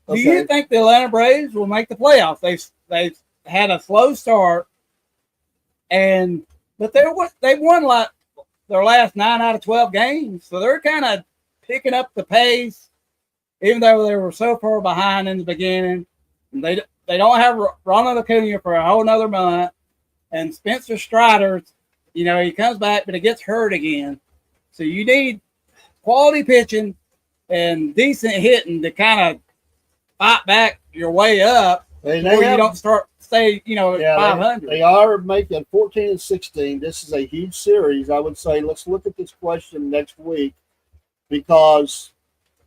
Okay. Do you think the Atlanta Braves will make the playoffs? They've had a slow start, but they've won like their last 9 out of 12 games, so they're kind of picking up the pace, even though they were so far behind in the beginning. And they don't have Ronald Acuna for a whole nother month, and Spencer Strider, he comes back, but he gets hurt again. So you need quality pitching and decent hitting to kind of fight back your way up, before you don't stay 500. They are making 14-16. This is a huge series. I would say let's look at this question next week, because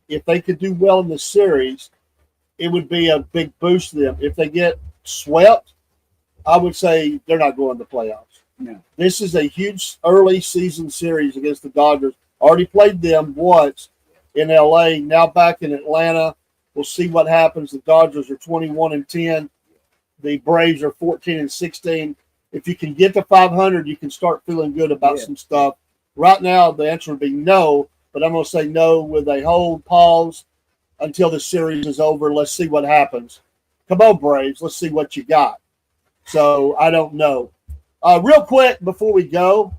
if they could do well in the series, it would be a big boost to them. If they get swept, I would say they're not going to the playoffs. No. This is a huge early season series against the Dodgers. Already played them once in LA, now back in Atlanta. We'll see what happens. The Dodgers are 21-10. The Braves are 14-16. If you can get to 500, you can start feeling good about some stuff. Right now, the answer would be no, but I'm going to say no with a hold pause until the series is over. Let's see what happens. Come on, Braves. Let's see what you got. So I don't know. Real quick before we go,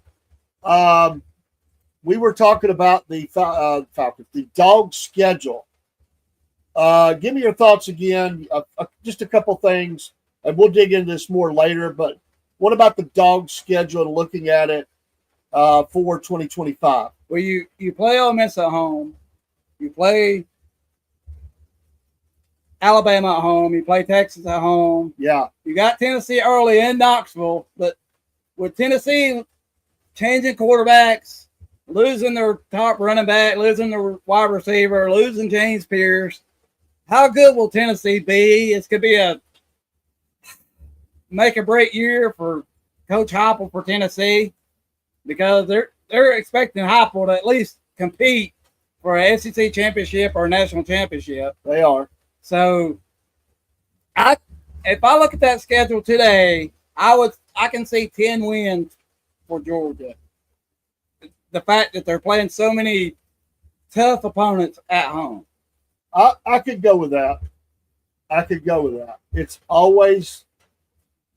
we were talking about the Falcons, the dog schedule. Give me your thoughts again. Just a couple things, and we'll dig into this more later. But what about the dog schedule and looking at it for 2025? Well, you play Ole Miss at home. You play Alabama at home. You play Texas at home. Yeah. You got Tennessee early in Knoxville, but with Tennessee changing quarterbacks, losing their top running back, losing their wide receiver, losing James Pierce, how good will Tennessee be? It's going to be a make or break year for Coach Heupel for Tennessee, because they're expecting Heupel to at least compete for an SEC championship or a national championship. They are. So, if I look at that schedule today, I can see 10 wins for Georgia. The fact that they're playing so many tough opponents at home. I could go with that. It's always,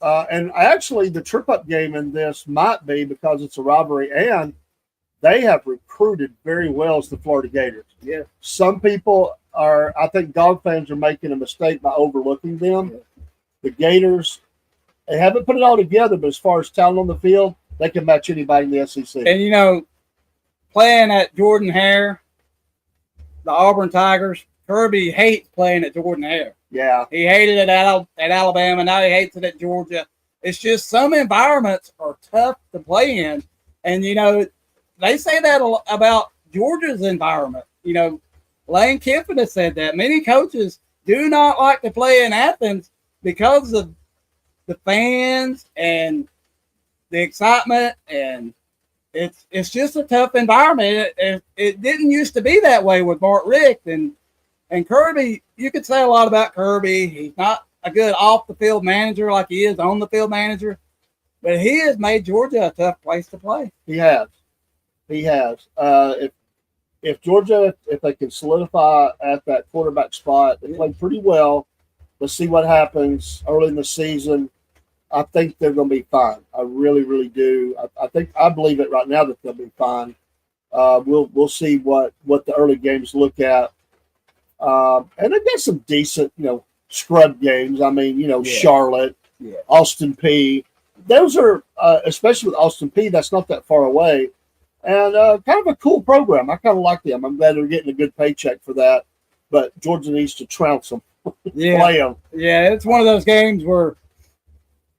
and actually the trip-up game in this might be because it's a rivalry, and they have recruited very well as the Florida Gators. Yeah. Some people I think dog fans are making a mistake by overlooking them. Yeah. The Gators, they haven't put it all together, but as far as talent on the field, they can match anybody in the SEC. And, playing at Jordan-Hare, the Auburn Tigers, Kirby hates playing at Jordan-Hare. Yeah. He hated it at Alabama. Now he hates it at Georgia. It's just some environments are tough to play in. And, they say that about Georgia's environment. Lane Kiffin has said that. Many coaches do not like to play in Athens because of the fans and the excitement, and it's just a tough environment. It didn't used to be that way with Mark Richt and Kirby. You could say a lot about Kirby. He's not a good off the field manager like he is on the field manager, but he has made Georgia a tough place to play. He has. He has. If Georgia, if they can solidify at that quarterback spot, they played pretty well. Let's see what happens early in the season. I think they're going to be fine. I really, really do. I believe it right now that they'll be fine. We'll see what the early games look at. And they've got some decent, scrub games. I mean, Charlotte, Austin Peay. Those are, especially with Austin Peay, that's not that far away. And kind of a cool program. I kind of like them. I'm glad they're getting a good paycheck for that. But Georgia needs to trounce them, play them. Yeah, it's one of those games where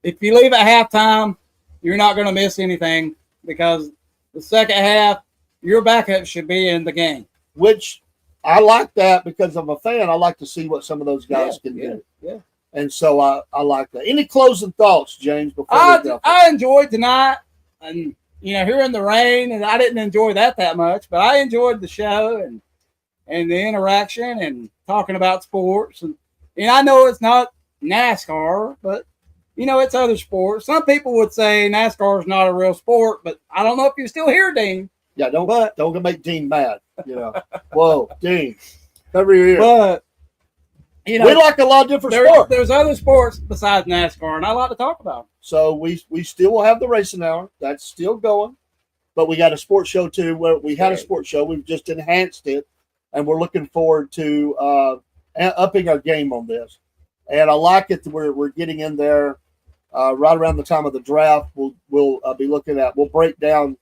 if you leave at halftime, you're not going to miss anything because the second half, your backup should be in the game. Which I like that because I'm a fan. I like to see what some of those guys can do. Yeah. And so I like that. Any closing thoughts, James? Before I enjoyed tonight, and here in the rain, and I didn't enjoy that much, but I enjoyed the show and the interaction and talking about sports. And I know it's not NASCAR, but it's other sports. Some people would say NASCAR is not a real sport, but I don't know if you're still here, Dean. Yeah, don't make Dean mad. Whoa, Dean, cover your ear. But we like a lot of different sports. There's other sports besides NASCAR, and I like to talk about them. So we still will have the racing hour. That's still going, but we got a sports show too. Where we had a sports show, we've just enhanced it, and we're looking forward to upping our game on this. And I like it that we're getting in there right around the time of the draft. We'll be looking at. We'll break down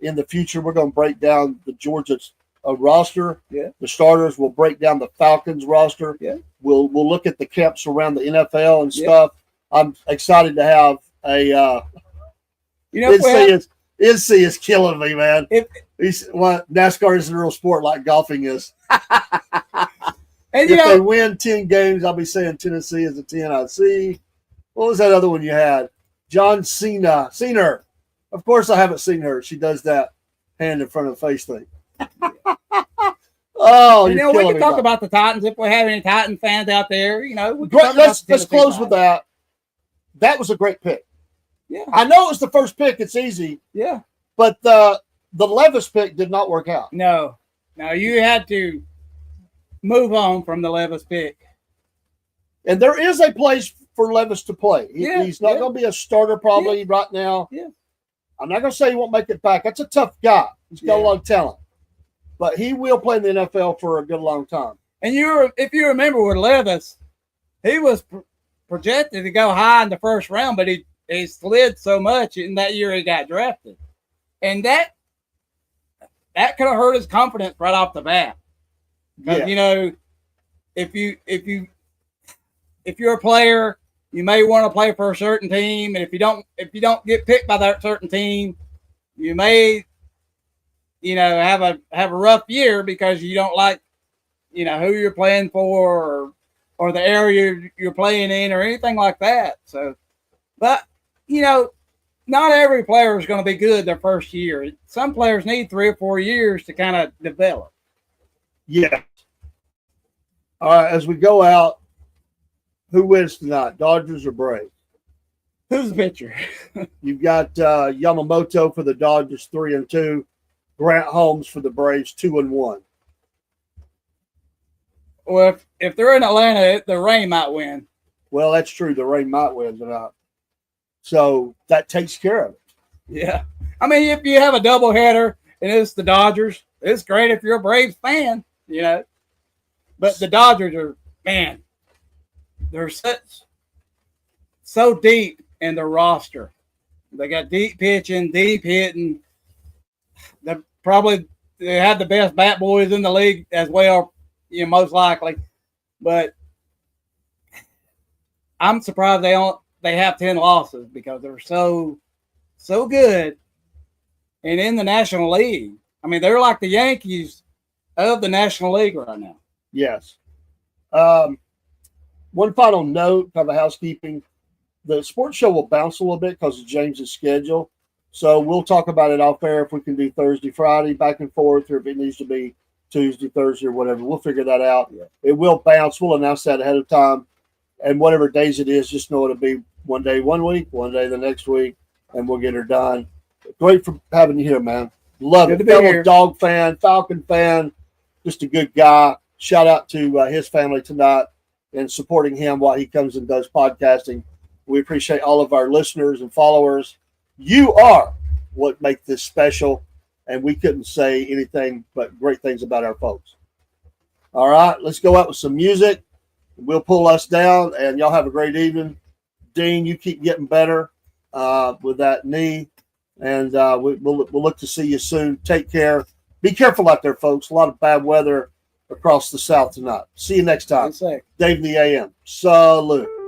in the future. We're going to break down the Georgia roster. Yeah. The starters. We'll break down the Falcons roster. Yeah. We'll look at the camps around the NFL and stuff. I'm excited to have a. NC is killing me, man. NASCAR isn't a real sport like golfing is. And if they win 10 games, I'll be saying Tennessee is a 10. I see. What was that other one you had? John Cena. Seen her. Of course, I haven't seen her. She does that hand in front of the face thing. Oh, we can talk about the Titans if we have any Titan fans out there. Let's close with that. That was a great pick. Yeah, I know it was the first pick. It's easy. Yeah, but the Levis pick did not work out. No, you had to move on from the Levis pick. And there is a place for Levis to play. He's not going to be a starter probably right now. Yeah. I'm not going to say he won't make it back. That's a tough guy. He's got a lot of talent. But he will play in the NFL for a good long time. And if you remember with Levis, he was projected to go high in the first round, but he slid so much in that year he got drafted. And that could have hurt his confidence right off the bat. Because if you're a player, you may want to play for a certain team, and if you don't get picked by that certain team, you may have a rough year because you don't like who you're playing for or the area you're playing in or anything like that. So, but not every player is going to be good their first year. Some players need 3 or 4 years to kind of develop. Yeah. All right, as we go out, who wins tonight, Dodgers or Braves? Who's the pitcher? You've got Yamamoto for the Dodgers, 3-2. Grant Holmes for the Braves, 2-1. Well, if they're in Atlanta, the rain might win. Well, that's true. The rain might win tonight. So that takes care of it. Yeah. I mean, if you have a doubleheader and it's the Dodgers, it's great if you're a Braves fan, But the Dodgers are, man, they're so deep in their roster. They got deep pitching, deep hitting. They have the best bat boys in the league as well, most likely. But I'm surprised they have 10 losses because they're so good. And in the National League, I mean, they're like the Yankees of the National League right now. Yes. One final note, kind of housekeeping. The sports show will bounce a little bit because of James's schedule. So we'll talk about it off air if we can do Thursday, Friday, back and forth, or if it needs to be Tuesday, Thursday, or whatever. We'll figure that out. Yeah. It will bounce. We'll announce that ahead of time. And whatever days it is, just know it'll be one day, 1 week, one day the next week, and we'll get her done. Great for having you here, man. Love Good it. to be Fellow here. dog fan, Falcon fan, just a good guy. Shout out to his family tonight and supporting him while he comes and does podcasting. We appreciate all of our listeners and followers. You are what make this special, and we couldn't say anything but great things about our folks. All right, let's go out with some music. We'll pull us down, and y'all have a great evening. Dean, you keep getting better with that knee, and we'll look to see you soon. Take care. Be careful out there, folks. A lot of bad weather across the South tonight. See you next time. One sec. Dave in the AM. Salute.